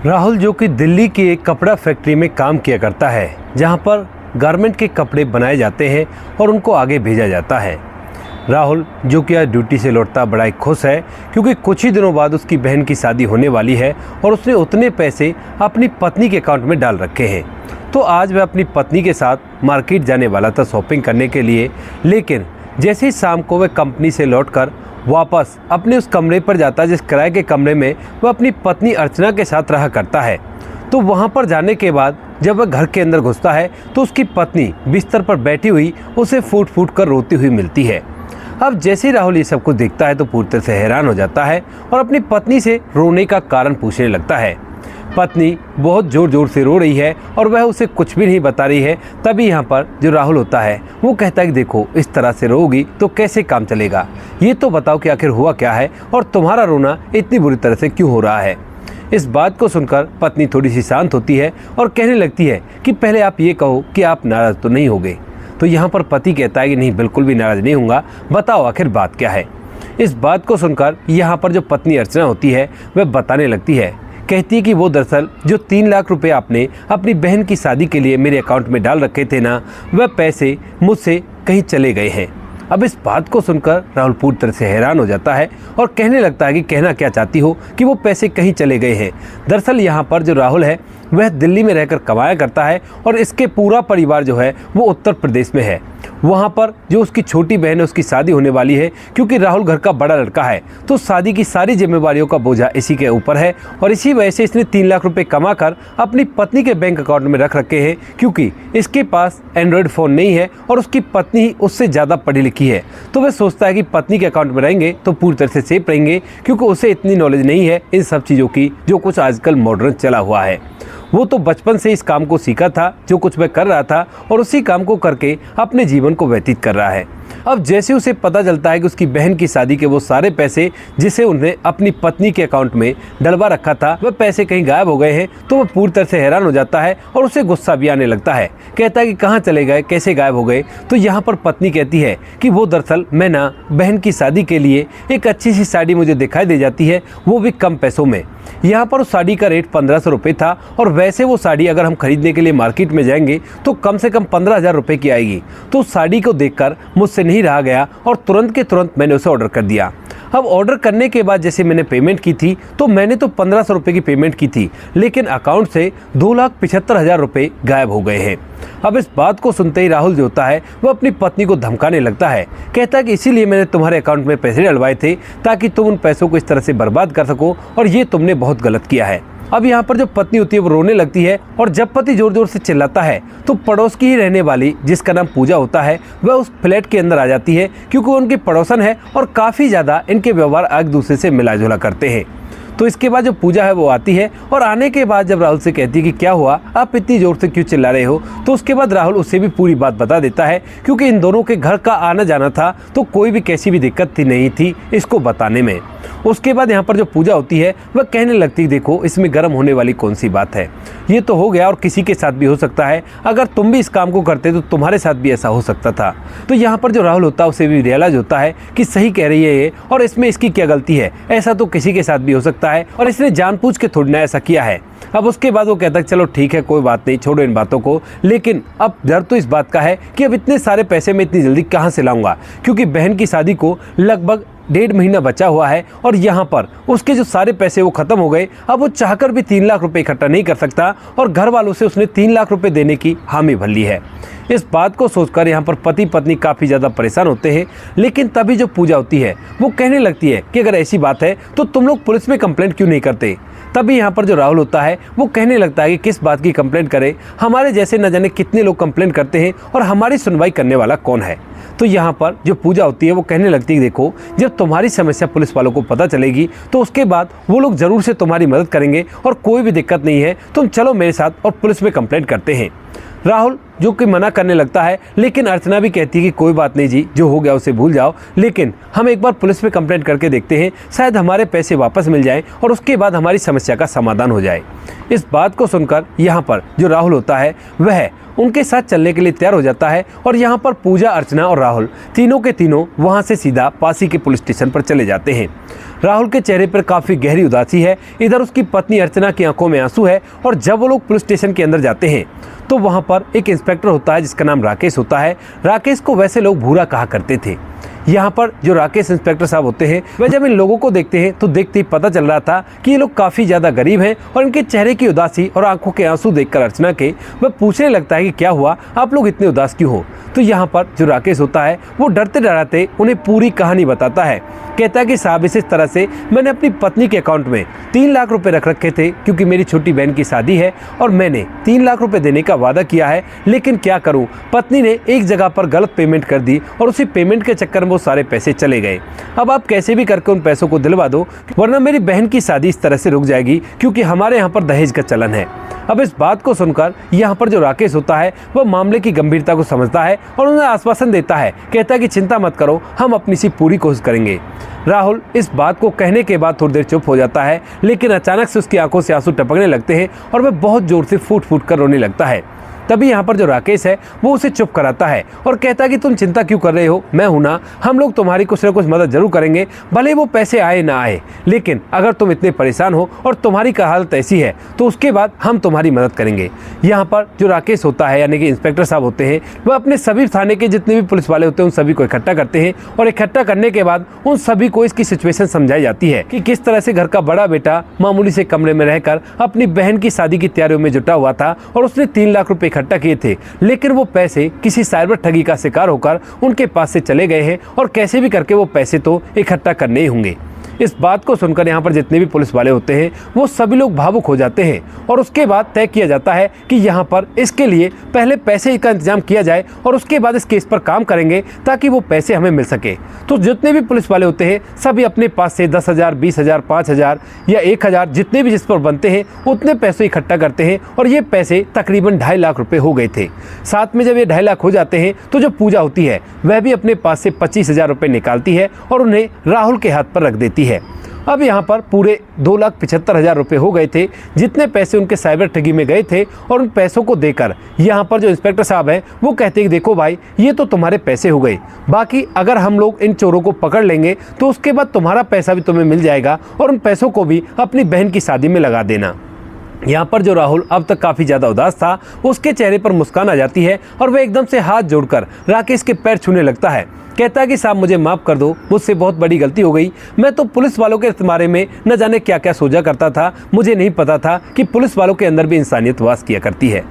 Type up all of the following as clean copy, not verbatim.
राहुल जो कि दिल्ली की एक कपड़ा फैक्ट्री में काम किया करता है, जहां पर गारमेंट के कपड़े बनाए जाते हैं और उनको आगे भेजा जाता है। राहुल जो कि आज ड्यूटी से लौटता बड़ा ही खुश है, क्योंकि कुछ ही दिनों बाद उसकी बहन की शादी होने वाली है और उसने उतने पैसे अपनी पत्नी के अकाउंट में डाल रखे हैं। तो आज वह अपनी पत्नी के साथ मार्केट जाने वाला था शॉपिंग करने के लिए, लेकिन जैसे ही शाम को वह कंपनी से लौटकर वापस अपने उस कमरे पर जाता है जिस किराए के कमरे में वह अपनी पत्नी अर्चना के साथ रहा करता है। तो वहां पर जाने के बाद जब वह घर के अंदर घुसता है तो उसकी पत्नी बिस्तर पर बैठी हुई उसे फूट फूट कर रोती हुई मिलती है। अब जैसे ही राहुल ये सब कुछ देखता है तो पूरी तरह से हैरान हो जाता है और अपनी पत्नी से रोने का कारण पूछने लगता है। पत्नी बहुत ज़ोर ज़ोर से रो रही है और वह उसे कुछ भी नहीं बता रही है। तभी यहाँ पर जो राहुल होता है वो कहता है कि देखो, इस तरह से रोगी तो कैसे काम चलेगा, ये तो बताओ कि आखिर हुआ क्या है और तुम्हारा रोना इतनी बुरी तरह से क्यों हो रहा है। इस बात को सुनकर पत्नी थोड़ी सी शांत होती है और कहने लगती है कि पहले आप ये कहो कि आप नाराज़ तो नहीं होगे। तो यहाँ पर पति कहता है कि नहीं, बिल्कुल भी नाराज़ नहीं होऊंगा, बताओ आखिर बात क्या है। इस बात को सुनकर यहाँ पर जो पत्नी अर्चना होती है वह बताने लगती है। कहती है कि वो दरअसल जो 3 लाख रुपए आपने अपनी बहन की शादी के लिए मेरे अकाउंट में डाल रखे थे ना, वह पैसे मुझसे कहीं चले गए हैं। अब इस बात को सुनकर राहुल पूरी तरह से हैरान हो जाता है और कहने लगता है कि कहना क्या चाहती हो कि वो पैसे कहीं चले गए हैं। दरअसल यहाँ पर जो राहुल है वह दिल्ली में रहकर कमाया करता है और इसके पूरा परिवार जो है वो उत्तर प्रदेश में है। वहाँ पर जो उसकी छोटी बहन है उसकी शादी होने वाली है। क्योंकि राहुल घर का बड़ा लड़का है तो शादी की सारी जिम्मेवारियों का बोझा इसी के ऊपर है और इसी वजह से इसने 3 लाख रुपए कमा कर अपनी पत्नी के बैंक अकाउंट में रख रखे हैं। क्योंकि इसके पास एंड्रॉयड फ़ोन नहीं है और उसकी पत्नी ही उससे ज़्यादा पढ़ी लिखी है, तो वह सोचता है कि पत्नी के अकाउंट में रहेंगे तो पूरी तरह से सेफ रहेंगे, क्योंकि उसे इतनी नॉलेज नहीं है इन सब चीज़ों की जो कुछ आजकल मॉडर्न चला हुआ है। वो तो बचपन से इस काम को सीखा था जो कुछ वह कर रहा था और उसी काम को करके अपने जीवन को व्यतीत कर रहा है। अब जैसे उसे पता चलता है कि उसकी बहन की शादी के वो सारे पैसे जिसे उन्हें अपनी पत्नी के अकाउंट में डलवा रखा था वह पैसे कहीं गायब हो गए हैं, तो वह पूरी तरह से हैरान हो जाता है और उसे गुस्सा भी आने लगता है। कहता है कि कहाँ चले गए, कैसे गायब हो गए। तो यहाँ पर पत्नी कहती है कि वो दरअसल मैं ना बहन की शादी के लिए एक अच्छी सी साड़ी मुझे दिखाई दे जाती है, वो भी कम पैसों में। यहाँ पर उस साड़ी का रेट 1500 रुपये था और वैसे वो साड़ी अगर हम खरीदने के लिए मार्केट में जाएंगे तो कम से कम 15,000 रुपये की आएगी। तो उस साड़ी को देखकर मुझसे नहीं रहा गया और तुरंत के तुरंत मैंने उसे ऑर्डर कर दिया। अब ऑर्डर करने के बाद जैसे मैंने पेमेंट की थी तो मैंने तो 1500 रुपये की पेमेंट की थी, लेकिन अकाउंट से 2,75,000 रुपये गायब हो गए हैं। अब इस बात को सुनते ही राहुल जो होता है वो अपनी पत्नी को धमकाने लगता है। कहता है कि इसीलिए मैंने तुम्हारे अकाउंट में पैसे डलवाए थे ताकि तुम उन पैसों को इस तरह से बर्बाद कर सको, और ये तुमने बहुत गलत किया है। अब यहाँ पर जो पत्नी होती है वो रोने लगती है और जब पति जोर जोर से चिल्लाता है तो पड़ोस की ही रहने वाली जिसका नाम पूजा होता है वह उस फ्लैट के अंदर आ जाती है, क्योंकि वो उनकी पड़ोसन है और काफ़ी ज़्यादा इनके व्यवहार एक दूसरे से मिला जुला करते हैं। तो इसके बाद जो पूजा है वो आती है और आने के बाद जब राहुल से कहती है कि क्या हुआ, आप इतनी ज़ोर से क्यों चिल्ला रहे हो, तो उसके बाद राहुल उससे भी पूरी बात बता देता है। क्योंकि इन दोनों के घर का आना जाना था तो कोई भी कैसी भी दिक्कत नहीं थी इसको बताने में। उसके बाद यहाँ पर जो पूजा होती है वह कहने लगती है देखो, इसमें गर्म होने वाली कौन सी बात है, ये तो हो गया और किसी के साथ भी हो सकता है। अगर तुम भी इस काम को करते तो तुम्हारे साथ भी ऐसा हो सकता था। तो यहाँ पर जो राहुल होता है उसे भी रियलाइज होता है कि सही कह रही है ये, और इसमें इसकी क्या गलती है, ऐसा तो किसी के साथ भी हो सकता है और इसने जानबूझ के थोड़ी ना ऐसा किया है। अब उसके बाद वो कहता है चलो ठीक है, कोई बात नहीं, छोड़ो इन बातों को। लेकिन अब डर तो इस बात का है कि अब इतने सारे पैसे मैं इतनी जल्दी कहाँ से लाऊंगा, क्योंकि बहन की शादी को लगभग 1.5 महीना बचा हुआ है और यहाँ पर उसके जो सारे पैसे वो खत्म हो गए। अब वो चाहकर भी 3 लाख रुपए इकट्ठा नहीं कर सकता और घर वालों से उसने 3 लाख रुपए देने की हामी भर ली है। इस बात को सोचकर यहाँ पर पति पत्नी काफ़ी ज़्यादा परेशान होते हैं। लेकिन तभी जो पूजा होती है वो कहने लगती है कि अगर ऐसी बात है तो तुम लोग पुलिस में कंप्लेंट क्यों नहीं करते। तभी यहाँ पर जो राहुल होता है वो कहने लगता है कि किस बात की कंप्लेंट करें, हमारे जैसे न जाने कितने लोग कंप्लेंट करते हैं और हमारी सुनवाई करने वाला कौन है। तो यहाँ पर जो पूजा होती है वो कहने लगती है देखो, जब तुम्हारी समस्या पुलिस वालों को पता चलेगी तो उसके बाद वो लोग ज़रूर से तुम्हारी मदद करेंगे और कोई भी दिक्कत नहीं है, तुम चलो मेरे साथ और पुलिस में कंप्लेंट करते हैं। राहुल जो कि मना करने लगता है, लेकिन अर्चना भी कहती है कि कोई बात नहीं जी, जो हो गया उसे भूल जाओ, लेकिन हम एक बार पुलिस में कंप्लेंट करके देखते हैं, शायद हमारे पैसे वापस मिल जाएं और उसके बाद हमारी समस्या का समाधान हो जाए। इस बात को सुनकर यहाँ पर जो राहुल होता है वह उनके साथ चलने के लिए तैयार हो जाता है और यहाँ पर पूजा, अर्चना और राहुल तीनों के तीनों वहाँ से सीधा पासी के पुलिस स्टेशन पर चले जाते हैं। राहुल के चेहरे पर काफ़ी गहरी उदासी है, इधर उसकी पत्नी अर्चना की आंखों में आंसू है। और जब वो लोग पुलिस स्टेशन के अंदर जाते हैं तो वहाँ पर एक इंस्पेक्टर होता है जिसका नाम राकेश होता है। राकेश को वैसे लोग भूरा कहा करते थे। यहाँ पर जो राकेश इंस्पेक्टर साहब होते हैं वह जब इन लोगों को देखते हैं तो देखते ही पता चल रहा था कि ये लोग काफ़ी ज़्यादा गरीब हैं और इनके चेहरे की उदासी और आंखों के आंसू देखकर अर्चना के वह पूछने लगता है कि क्या हुआ, आप लोग इतने उदास क्यों हो। तो यहाँ पर जो राकेश होता है वो डरते डराते उन्हें पूरी कहानी बताता है। कहता है कि साहब इस तरह से मैंने अपनी पत्नी के अकाउंट में 3 लाख रुपए रख रखे थे क्योंकि मेरी छोटी बहन की शादी है और मैंने 3 लाख रुपए देने का वादा किया है, लेकिन क्या करूं, पत्नी ने एक जगह पर गलत पेमेंट कर दी और उसी पेमेंट के चक्कर में वो सारे पैसे चले गए। अब आप कैसे भी करके उन पैसों को दिलवा दो वरना मेरी बहन की शादी इस तरह से रुक जाएगी क्योंकि हमारे यहाँ पर दहेज का चलन है। अब इस बात को सुनकर यहाँ पर जो राकेश होता है वह मामले की गंभीरता को समझता है और उन्हें आश्वासन देता है। कहता है कि चिंता मत करो, हम अपनी सी पूरी कोशिश करेंगे। राहुल इस बात को कहने के बाद थोड़ी देर चुप हो जाता है, लेकिन अचानक से उसकी आंखों से आंसू टपकने लगते हैं और वह बहुत जोर से फूट फूट कर रोने लगता है। तभी यहाँ पर जो राकेश है वो उसे चुप कराता है और कहता है कि तुम चिंता क्यों कर रहे हो, मैं हूं ना, हम लोग तुम्हारी कुछ ना कुछ मदद जरूर करेंगे, भले वो पैसे आए ना आए, लेकिन अगर तुम इतने परेशान हो और तुम्हारी का हालत ऐसी है तो उसके बाद हम तुम्हारी मदद करेंगे। यहाँ पर जो राकेश होता है यानी कि इंस्पेक्टर साहब होते हैं वह अपने सभी थाने के जितने भी पुलिस वाले होते हैं उन सभी को इकट्ठा करते हैं और इकट्ठा करने के बाद उन सभी को इसकी सिचुएशन समझाई जाती है कि किस तरह से घर का बड़ा बेटा मामूली से कमरे में रहकर अपनी बहन की शादी की तैयारियों में जुटा हुआ था और उसने 3 लाख रुपए इकट्ठा किए थे, लेकिन वो पैसे किसी साइबर ठगी का शिकार होकर उनके पास से चले गए हैं और कैसे भी करके वो पैसे तो इकट्ठा करने ही होंगे। इस बात को सुनकर यहाँ पर जितने भी पुलिस वाले होते हैं वो सभी लोग भावुक हो जाते हैं और उसके बाद तय किया जाता है कि यहाँ पर इसके लिए पहले पैसे का इंतजाम किया जाए और उसके बाद इस केस पर काम करेंगे ताकि वो पैसे हमें मिल सके। तो जितने भी पुलिस वाले होते हैं सभी अपने पास से 10,000, 20,000, 5,000 या 1,000 जितने भी जिस पर बनते हैं उतने पैसे इकट्ठा करते हैं और ये पैसे तकरीबन 2.5 लाख रुपए हो गए थे। साथ में जब ये 2.5 लाख हो जाते हैं तो जो पूजा होती है वह भी अपने पास से 25,000 रुपए निकालती है और उन्हें राहुल के हाथ पर रख देती है। अब यहाँ पर पूरे 2,75,000 रुपए हो गए थे जितने पैसे उनके साइबर ठगी में गए थे और उन पैसों को देकर यहाँ पर जो इंस्पेक्टर साहब हैं वो कहते हैं कि देखो भाई ये तो तुम्हारे पैसे हो गए, बाकी अगर हम लोग इन चोरों को पकड़ लेंगे तो उसके बाद तुम्हारा पैसा भी तुम्हें मिल जाएगा और उन पैसों को भी अपनी बहन की शादी में लगा देना। यहाँ पर जो राहुल अब तक काफ़ी ज़्यादा उदास था उसके चेहरे पर मुस्कान आ जाती है और वह एकदम से हाथ जोड़कर राकेश के पैर छूने लगता है। कहता है कि साहब मुझे माफ़ कर दो, मुझसे बहुत बड़ी गलती हो गई, मैं तो पुलिस वालों के बारे में न जाने क्या क्या सोचा करता था, मुझे नहीं पता था कि पुलिस वालों के अंदर भी इंसानियत वास किया करती है।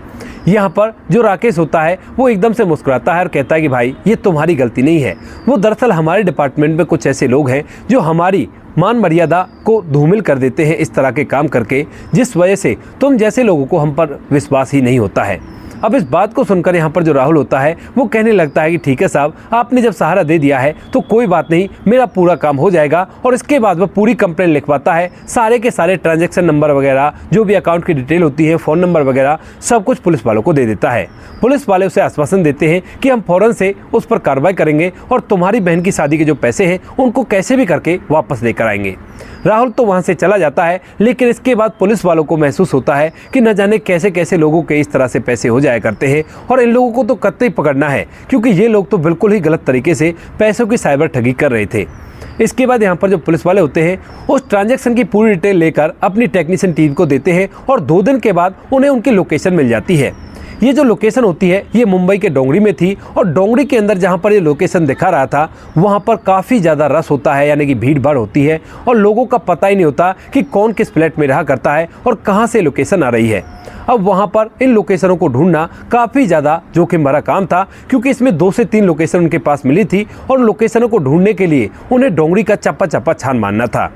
यहाँ पर जो राकेश होता है वो एकदम से मुस्कुराता है और कहता है कि भाई ये तुम्हारी गलती नहीं है, वो दरअसल हमारे डिपार्टमेंट में कुछ ऐसे लोग हैं जो हमारी मान मर्यादा को धूमिल कर देते हैं इस तरह के काम करके, जिस वजह से तुम जैसे लोगों को हम पर विश्वास ही नहीं होता है। अब इस बात को सुनकर यहाँ पर जो राहुल होता है वो कहने लगता है कि ठीक है साहब, आपने जब सहारा दे दिया है तो कोई बात नहीं, मेरा पूरा काम हो जाएगा। और इसके बाद वह पूरी कंप्लेंट लिखवाता है, सारे के सारे ट्रांजैक्शन नंबर वगैरह जो भी अकाउंट की डिटेल होती है, फ़ोन नंबर वगैरह सब कुछ पुलिस वालों को दे देता है। पुलिस वाले उसे आश्वासन देते हैं कि हम फ़ौरन से उस पर कार्रवाई करेंगे और तुम्हारी बहन की शादी के जो पैसे हैं उनको कैसे भी करके वापस लेकर आएंगे। राहुल तो वहाँ से चला जाता है, लेकिन इसके बाद पुलिस वालों को महसूस होता है कि न जाने कैसे कैसे लोगों के इस तरह से पैसे हो जाया करते हैं और इन लोगों को तो कतई पकड़ना है क्योंकि ये लोग तो बिल्कुल ही गलत तरीके से पैसों की साइबर ठगी कर रहे थे। इसके बाद यहाँ पर जो पुलिस वाले होते हैं उस ट्रांजैक्शन की पूरी डिटेल लेकर अपनी टेक्नीशियन टीम को देते हैं और 2 दिन के बाद उन्हें उनकी लोकेशन मिल जाती है। ये जो लोकेशन होती है ये मुंबई के डोंगरी में थी और डोंगरी के अंदर जहाँ पर ये लोकेशन दिखा रहा था वहाँ पर काफ़ी ज़्यादा रश होता है, यानी कि भीड़ भाड़ होती है और लोगों का पता ही नहीं होता कि कौन किस फ्लैट में रहा करता है और कहाँ से लोकेशन आ रही है। अब वहाँ पर इन लोकेशनों को ढूंढना काफ़ी ज़्यादा जोखिम भरा काम था क्योंकि इसमें 2 से 3 लोकेशन उनके पास मिली थी और लोकेशनों को ढूंढने के लिए उन्हें डोंगरी का चप्पा चप्पा छान मारना था।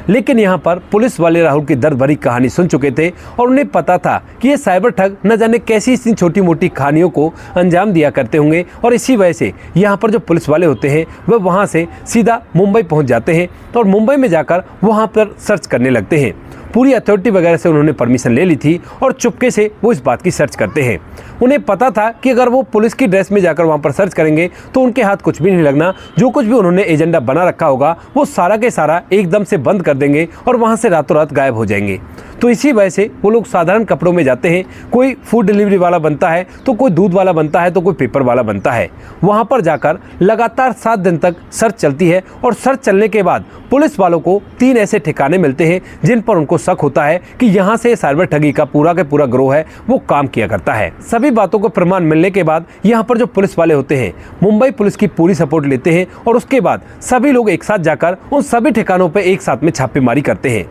लेकिन यहाँ पर पुलिस वाले राहुल की दर्द भरी कहानी सुन चुके थे और उन्हें पता था कि ये साइबर ठग न जाने कैसी इतनी छोटी मोटी कहानियों को अंजाम दिया करते होंगे और इसी वजह से यहाँ पर जो पुलिस वाले होते हैं वह वहाँ से सीधा मुंबई पहुँच जाते हैं और मुंबई में जाकर वहाँ पर सर्च करने लगते हैं। पूरी अथॉरिटी वगैरह से उन्होंने परमिशन ले ली थी और चुपके से वो इस बात की सर्च करते हैं। उन्हें पता था कि अगर वो पुलिस की ड्रेस में जाकर वहाँ पर सर्च करेंगे तो उनके हाथ कुछ भी नहीं लगना, जो कुछ भी उन्होंने एजेंडा बना रखा होगा वो सारा के सारा एकदम से बंद कर देंगे और वहाँ से रातों रात गायब हो जाएंगे। तो इसी वजह से वो लोग साधारण कपड़ों में जाते हैं। कोई फूड डिलीवरी वाला बनता है, तो कोई दूध वाला बनता है, तो कोई पेपर वाला बनता है। वहाँ पर जाकर लगातार 7 दिन तक सर्च चलती है और सर्च चलने के बाद पुलिस वालों को 3 ऐसे ठिकाने मिलते हैं जिन पर उनको शक होता है कि यहाँ से साइबर ठगी का पूरा का पूरा गिरोह है वो काम किया करता है। सभी बातों को प्रमाण मिलने के बाद यहाँ पर जो पुलिस वाले होते हैं मुंबई पुलिस की पूरी सपोर्ट लेते हैं और उसके बाद सभी लोग एक साथ जाकर उन सभी ठिकानों पर एक साथ में छापेमारी करते हैं।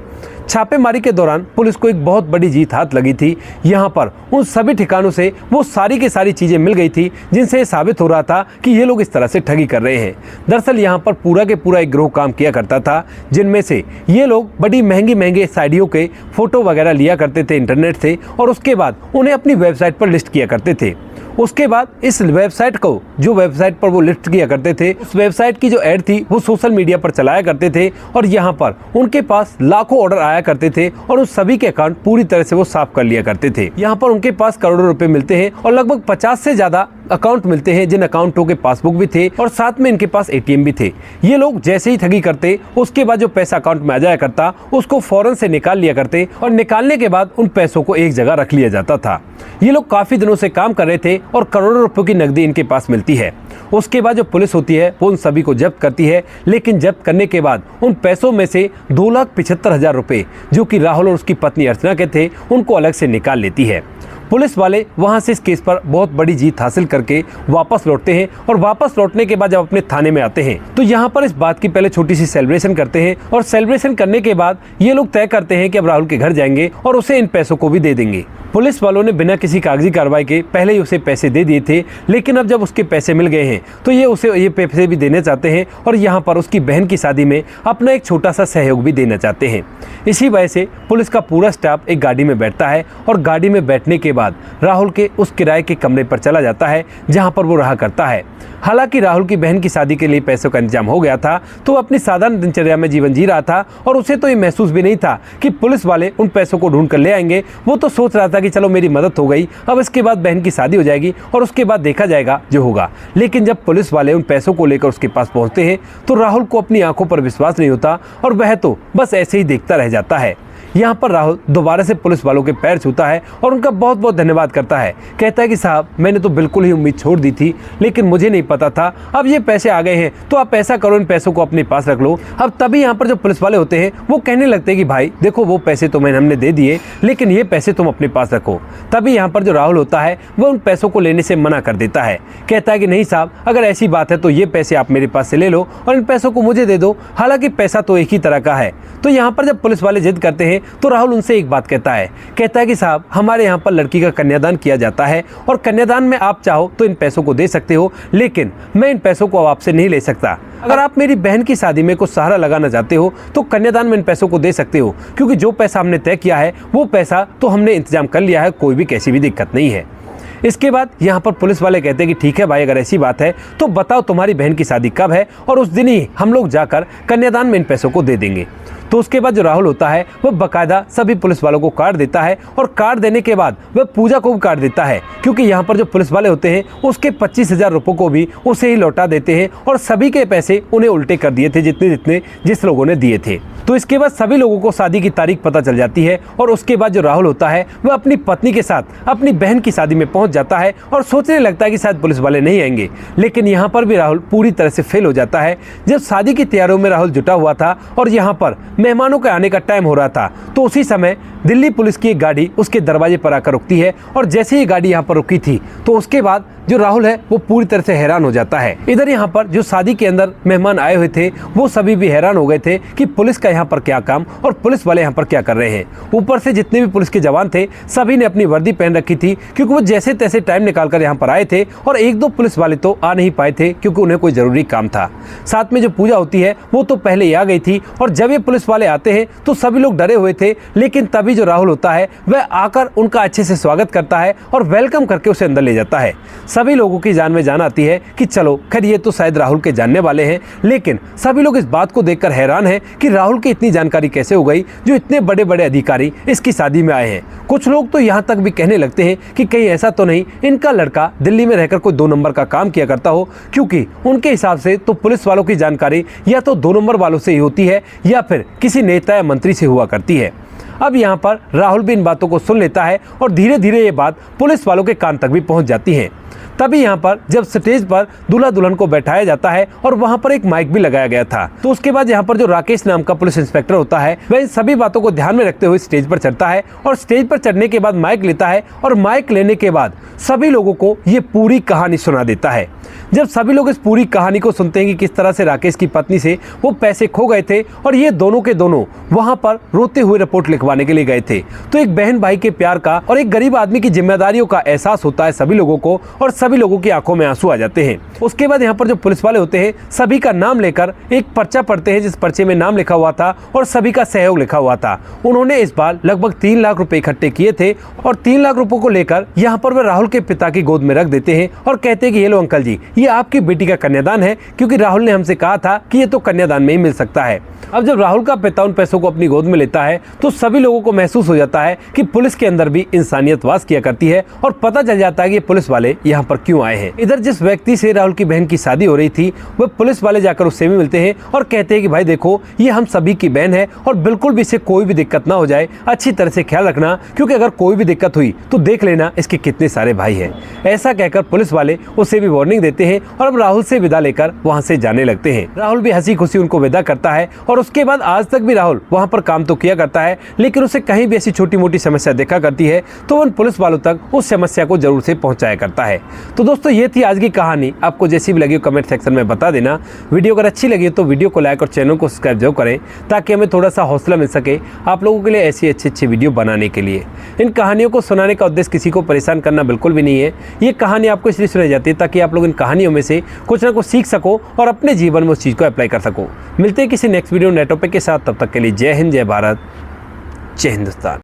छापेमारी के दौरान पुलिस को एक बहुत बड़ी जीत हाथ लगी थी। यहाँ पर उन सभी ठिकानों से वो सारी की सारी चीजें मिल गई थी जिनसे ये साबित हो रहा था कि ये लोग इस तरह से ठगी कर रहे हैं। दरअसल यहाँ पर पूरा के पूरा एक गिरोह काम किया करता था, जिनमें से ये लोग बड़ी महंगी महंगे साड़ियों के फोटो वगैरह लिया करते थे इंटरनेट से और उसके बाद उन्हें अपनी वेबसाइट पर लिस्ट किया करते थे। उसके बाद इस वेबसाइट को, जो वेबसाइट पर वो लिस्ट किया करते थे, उस वेबसाइट की जो ऐड थी वो सोशल मीडिया पर चलाया करते थे और यहाँ पर उनके पास लाखों ऑर्डर आया करते थे और उन सभी के अकाउंट पूरी तरह से वो साफ कर लिया करते थे। यहाँ पर उनके पास करोड़ों रुपए मिलते हैं और लगभग 50 से ज्यादा अकाउंट मिलते हैं जिन अकाउंटों के पासबुक भी थे और साथ में इनके पास एटीएम भी थे। ये लोग जैसे ही ठगी करते उसके बाद जो पैसा अकाउंट में आ जाया करता उसको फौरन से निकाल लिया करते और निकालने के बाद उन पैसों को एक जगह रख लिया जाता था। ये लोग काफी दिनों से काम कर रहे थे और करोड़ों रुपयों की नकदी इनके पास मिलती है। उसके बाद जो पुलिस होती है वो उन सभी को जब्त करती है, लेकिन जब्त करने के बाद उन पैसों में से 2,75,000 रुपए जो कि राहुल और उसकी पत्नी अर्चना के थे उनको अलग से निकाल लेती है। पुलिस वाले वहां से इस केस पर बहुत बड़ी जीत हासिल करके वापस लौटते हैं और वापस लौटने के बाद जब अपने थाने में आते हैं तो यहाँ पर इस बात की पहले छोटी सी सेलिब्रेशन करते हैं और सेलिब्रेशन करने के बाद ये लोग तय करते हैं कि अब राहुल के घर जाएंगे और उसे इन पैसों को भी दे देंगे। पुलिस वालों ने बिना किसी कागजी कार्रवाई के पहले ही उसे पैसे दे दिए थे, लेकिन अब जब उसके पैसे मिल गए हैं तो ये उसे ये पैसे भी देने चाहते हैं और यहाँ पर उसकी बहन की शादी में अपना एक छोटा सा सहयोग भी देना चाहते हैं। इसी वजह से पुलिस का पूरा स्टाफ एक गाड़ी में बैठता है और गाड़ी में बैठने के बाद राहुल के उस किराए के कमरे पर चला जाता है जहाँ पर वो रहा करता है। हालांकि राहुल की बहन की शादी के लिए पैसों का इंतजाम हो गया था तो वो अपनी साधारण दिनचर्या में जीवन जी रहा था और उसे तो ये महसूस भी नहीं था कि पुलिस वाले उन पैसों को ढूंढ कर ले आएंगे। वो तो सोच रहा था कि चलो मेरी मदद हो गई, अब इसके बाद बहन की शादी हो जाएगी और उसके बाद देखा जाएगा जो होगा। लेकिन जब पुलिस वाले उन पैसों को लेकर उसके पास पहुंचते हैं तो राहुल को अपनी आंखों पर विश्वास नहीं होता और वह तो बस ऐसे ही देखता रह जाता है। यहाँ पर राहुल दोबारा से पुलिस वालों के पैर छूता है और उनका बहुत बहुत धन्यवाद करता है। कहता है कि साहब मैंने तो बिल्कुल ही उम्मीद छोड़ दी थी, लेकिन मुझे नहीं पता था, अब ये पैसे आ गए हैं तो आप ऐसा करो इन पैसों को अपने पास रख लो। अब तभी यहाँ पर जो पुलिस वाले होते हैं वो कहने लगते हैं कि भाई देखो वो पैसे तो हमने दे दिए, लेकिन ये पैसे तुम अपने पास रखो। तभी यहाँ पर जो राहुल होता है वो उन पैसों को लेने से मना कर देता है। कहता है कि नहीं साहब, अगर ऐसी बात है तो ये पैसे आप मेरे पास से ले लो और इन पैसों को मुझे दे दो, हालांकि पैसा तो एक ही तरह का है। तो यहाँ पर जब पुलिस वाले जिद करते हैं तो राहुल उनसे एक बात कहता है कि साहब हमारे यहाँ पर लड़की का कन्यादान किया जाता है और कन्यादान में आप चाहो तो इन पैसों को दे सकते हो, लेकिन मैं इन पैसों को आपसे नहीं ले सकता। अगर आप मेरी बहन की शादी में कुछ सहारा लगाना चाहते हो तो कन्यादान में इन पैसों को दे सकते हो, क्योंकि जो पैसा हमने तय किया है वो पैसा तो हमने इंतजाम कर लिया है, कोई भी कैसी भी दिक्कत नहीं है। इसके बाद यहाँ पर पुलिस वाले कहते हैं कि ठीक है भाई, अगर ऐसी बात है तो बताओ तुम्हारी बहन की शादी कब है और उस दिन ही हम लोग जाकर कन्यादान में इन पैसों को दे देंगे। तो उसके बाद जो राहुल होता है वह बकायदा सभी पुलिस वालों को कार्ड देता है और कार्ड देने के बाद वह पूजा को भी कार्ड देता है, क्योंकि यहाँ पर जो पुलिस वाले होते हैं उसके 25,000 रुपये को भी उसे ही लौटा देते हैं और सभी के पैसे उन्हें उल्टे कर दिए थे जितने जिस लोगों ने दिए थे। तो इसके बाद सभी लोगों को शादी की तारीख पता चल जाती है और उसके बाद जो राहुल होता है वह अपनी पत्नी के साथ अपनी बहन की शादी में पहुंच जाता है और सोचने लगता है कि शायद पुलिस वाले नहीं आएंगे, लेकिन यहाँ पर भी राहुल पूरी तरह से फेल हो जाता है। जब शादी की तैयारियों में राहुल जुटा हुआ था और यहाँ पर मेहमानों के आने का टाइम हो रहा था तो उसी समय दिल्ली पुलिस की एक गाड़ी उसके दरवाजे पर आकर रुकती है और जैसे ही गाड़ी यहाँ पर रुकी थी तो उसके बाद जो राहुल है वो पूरी तरह से हैरान हो जाता है। इधर यहाँ पर जो शादी के अंदर मेहमान आए हुए थे वो सभी भी हैरान हो गए थे कि पुलिस का यहाँ पर क्या काम और पुलिस वाले यहाँ पर क्या कर रहे हैं। ऊपर से जितने भी पुलिस के जवान थे सभी ने अपनी वर्दी पहन रखी थी, क्योंकि वो जैसे तैसे टाइम निकालकर यहाँ पर आए थे और 1-2 पुलिस वाले तो आ नहीं पाए थे क्योंकि उन्हें कोई जरूरी काम था। साथ में जो पूजा होती है वो तो पहले ही आ गई थी और जब ये पुलिस वाले आते हैं तो सभी लोग डरे हुए थे, लेकिन तभी तभी जो राहुल होता है वह आकर उनका अच्छे से स्वागत करता है और वेलकम करके उसे अंदर ले जाता है। सभी लोगों की जान में जान आती है कि चलो खैर ये तो शायद राहुल के जानने वाले हैं, लेकिन सभी लोग इस बात को देखकर हैरान हैं कि राहुल की इतनी जानकारी कैसे हो गई जो इतने बड़े बड़े अधिकारी इसकी शादी में आए हैं। कुछ लोग तो यहाँ तक भी कहने लगते हैं कि कहीं ऐसा तो नहीं इनका लड़का दिल्ली में रहकर कोई 2 नंबर का काम किया करता हो, क्योंकि उनके हिसाब से तो पुलिस वालों की जानकारी या तो 2 नंबर वालों से ही होती है या फिर किसी नेता या मंत्री से हुआ करती है। अब यहाँ पर राहुल भी इन बातों को सुन लेता है और धीरे धीरे ये बात पुलिस वालों के कान तक भी पहुँच जाती है। तभी यहाँ पर जब स्टेज पर दूल्हा दुल्हन को बैठाया जाता है और वहाँ पर एक माइक भी लगाया गया था, तो उसके बाद यहाँ पर जो राकेश नाम का पुलिस इंस्पेक्टर होता है वह इन सभी बातों को ध्यान में रखते हुए स्टेज पर चढ़ता है और स्टेज पर चढ़ने के बाद माइक लेता है और माइक लेने के बाद सभी लोगों को ये पूरी कहानी सुना देता है। जब सभी लोग इस पूरी कहानी को सुनते हैं कि किस तरह से राकेश की पत्नी से वो पैसे खो गए थे और ये दोनों के दोनों वहां पर रोते हुए रिपोर्ट लिखवाने के लिए गए थे, तो एक बहन भाई के प्यार का और एक गरीब आदमी की जिम्मेदारियों का एहसास होता है सभी लोगों को और सभी लोगों की आंखों में आंसू आ जाते हैं। उसके बाद यहाँ पर जो पुलिस वाले होते हैं सभी का नाम लेकर एक पर्चा पढ़ते हैं, जिस पर्चे में नाम लिखा हुआ था और सभी का सहयोग लिखा हुआ था। उन्होंने इस बार लगभग 3 लाख रुपए इकट्ठे किए थे और 3 लाख रुपए को लेकर यहाँ पर वे राहुल के पिता की गोद में रख देते हैं और कहते हैं कि ये लो अंकल जी, ये आपकी बेटी का कन्यादान है, क्योंकि राहुल ने हमसे कहा था कि ये तो कन्यादान में ही मिल सकता है। अब जब राहुल का पिता उन पैसों को अपनी गोद में लेता है तो सभी लोगों को महसूस हो जाता है कि पुलिस के अंदर भी इंसानियत वास किया करती है और पता चल जाता है कि ये पुलिस वाले यहाँ पर क्यों आए हैं। इधर जिस व्यक्ति से राहुल की बहन की शादी हो रही थी वह पुलिस वाले जाकर उससे भी मिलते हैं और कहते हैं कि भाई देखो, ये हम सभी की बहन है और बिल्कुल भी इसे कोई भी दिक्कत ना हो जाए, अच्छी तरह से ख्याल रखना, क्योंकि अगर कोई भी दिक्कत हुई तो देख लेना इसके कितने सारे भाई हैं। ऐसा कहकर पुलिस वाले उसे भी वार्निंग देते हैं और अब राहुल से विदा लेकर वहाँ से जाने लगते हैं। राहुल भी हंसी खुशी उनको विदा करता है और उसके बाद आज तक भी राहुल वहाँ पर काम तो किया करता है, लेकिन उसे कहीं भी ऐसी छोटी मोटी समस्या देखा करती है तो उन पुलिस वालों तक उस समस्या को जरूर से पहुँचाया करता है। तो दोस्तों ये थी आज की कहानी, आपको जैसी भी लगी कमेंट सेक्शन में बता देना। वीडियो अगर अच्छी लगी तो वीडियो को लाइक और चैनल को सब्सक्राइब जरूर करें ताकि हमें थोड़ा सा हौसला मिल सके आप लोगों के लिए ऐसी अच्छी वीडियो बनाने के लिए। इन कहानियों को सुनाने का उद्देश्य किसी को परेशान करना बिल्कुल भी नहीं है। ये कहानी आपको इसलिए सुनाई जाती है ताकि आप लोग इन कहानियों में से कुछ ना कुछ सीख सको और अपने जीवन में उस चीज़ को अप्लाई कर सको। मिलते हैं किसी नेक्स्ट वीडियो नए टॉपिक के साथ, तब तक के लिए जय हिंद, जय भारत, जय हिंदुस्तान।